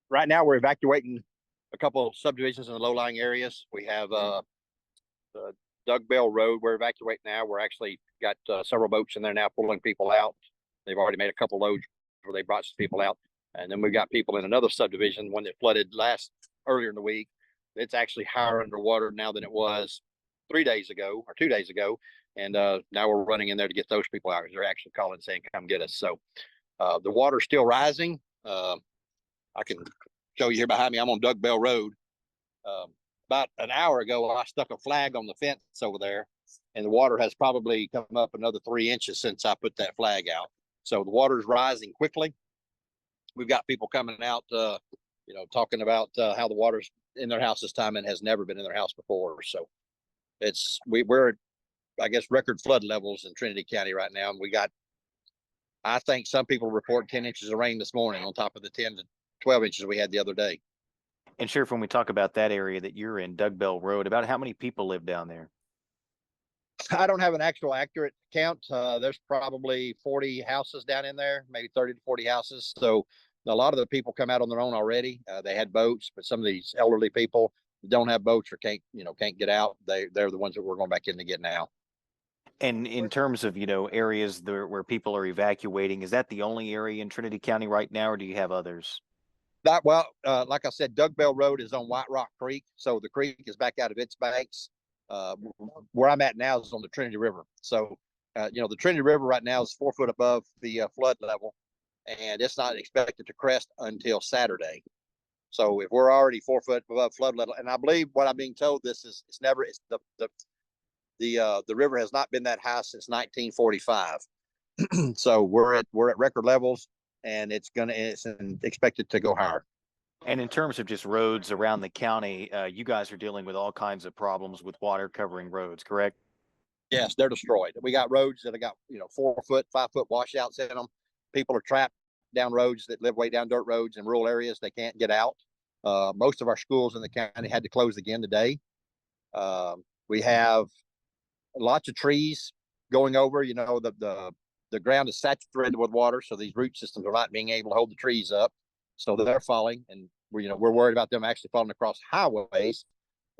Right now we're evacuating a couple of subdivisions in the low-lying areas. We have the Doug Bell Road we're evacuating now. We're actually got several boats in there now pulling people out. They've already made a couple loads where they brought some people out. And then we've got people in another subdivision, one that flooded earlier in the week. It's actually higher underwater now than it was 3 days ago or 2 days ago. And now we're running in there to get those people out because they're actually calling saying, come get us. So the water's still rising. I can show you here behind me. I'm on Doug Bell Road. About an hour ago, I stuck a flag on the fence over there, and the water has probably come up another 3 inches since I put that flag out. So the water is rising quickly. We've got people coming out, talking about how the water's in their house this time and has never been in their house before. So we're at, I guess, record flood levels in Trinity County right now. And I think some people report 10 inches of rain this morning on top of the 10 to 12 inches we had the other day. And Sheriff, when we talk about that area that you're in, Doug Bell Road, about how many people live down there? I don't have an actual accurate count. There's probably 40 houses down in there, maybe 30 to 40 houses. So a lot of the people come out on their own already. They had boats, but some of these elderly people don't have boats or can't get out. They're the ones that we're going back in to get now. And in terms of, areas where people are evacuating, is that the only area in Trinity County right now, or do you have others? Like I said, Doug Bell Road is on White Rock Creek. So the creek is back out of its banks. Where I'm at now is on the Trinity River. So, the Trinity River right now is 4 foot above the flood level, and it's not expected to crest until Saturday. So if we're already 4 foot above flood level, and I believe what I'm being told, it's the river has not been that high since 1945. So we're at record levels, and it's expected to go higher. And in terms of just roads around the county, you guys are dealing with all kinds of problems with water covering roads, correct? Yes, they're destroyed. We got roads that have got 4 foot, 5 foot washouts in them. People are trapped down roads that live way down dirt roads in rural areas. They can't get out. Most of our schools in the county had to close again today. We have lots of trees going over. The ground is saturated with water, so these root systems are not being able to hold the trees up. So they're falling, and we're worried about them actually falling across highways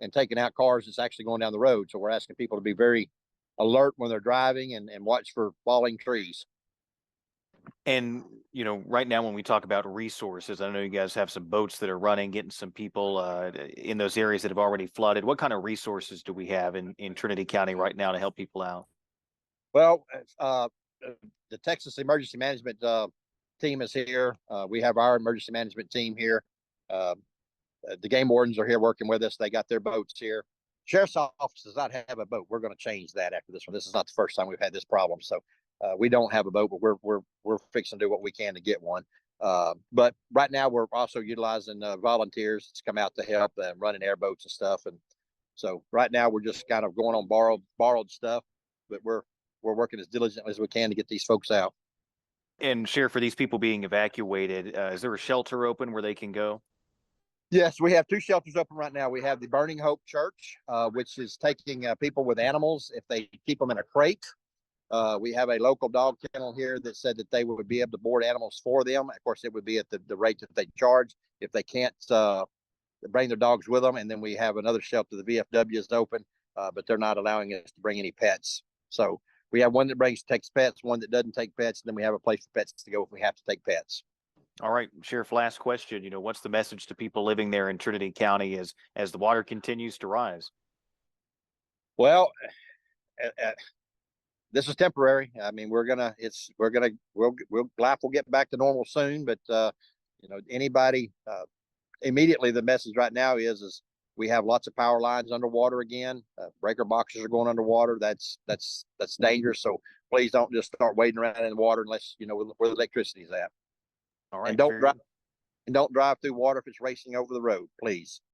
and taking out cars that's actually going down the road. So we're asking people to be very alert when they're driving and watch for falling trees. And, right now when we talk about resources, I know you guys have some boats that are running, getting some people in those areas that have already flooded. What kind of resources do we have in Trinity County right now to help people out? Well, the Texas Emergency Management team is here. We have our emergency management team here. The game wardens are here working with us. They got their boats here. Sheriff's office does not have a boat. We're going to change that after this one. This is not the first time we've had this problem. So we don't have a boat, but we're fixing to do what we can to get one. But right now we're also utilizing volunteers to come out to help and running airboats and stuff. And so right now we're just kind of going on borrowed stuff, but we're working as diligently as we can to get these folks out. And Sheriff, for these people being evacuated, is there a shelter open where they can go? Yes, we have two shelters open right now. We have the Burning Hope Church, which is taking people with animals if they keep them in a crate. We have a local dog kennel here that said that they would be able to board animals for them. Of course, it would be at the rate that they charge if they can't bring their dogs with them. And then we have another shelter. The VFW is open, but they're not allowing us to bring any pets. So we have one that takes pets, one that doesn't take pets, and then we have a place for pets to go if we have to take pets. All right, Sheriff, last question. What's the message to people living there in Trinity County as the water continues to rise? Well, this is temporary. I mean, life will get back to normal soon, but anybody immediately, the message right now is we have lots of power lines underwater again. Breaker boxes are going underwater. That's dangerous. So please don't just start wading around in the water unless you know where the electricity is at. All right. And don't drive through water if it's racing over the road, please.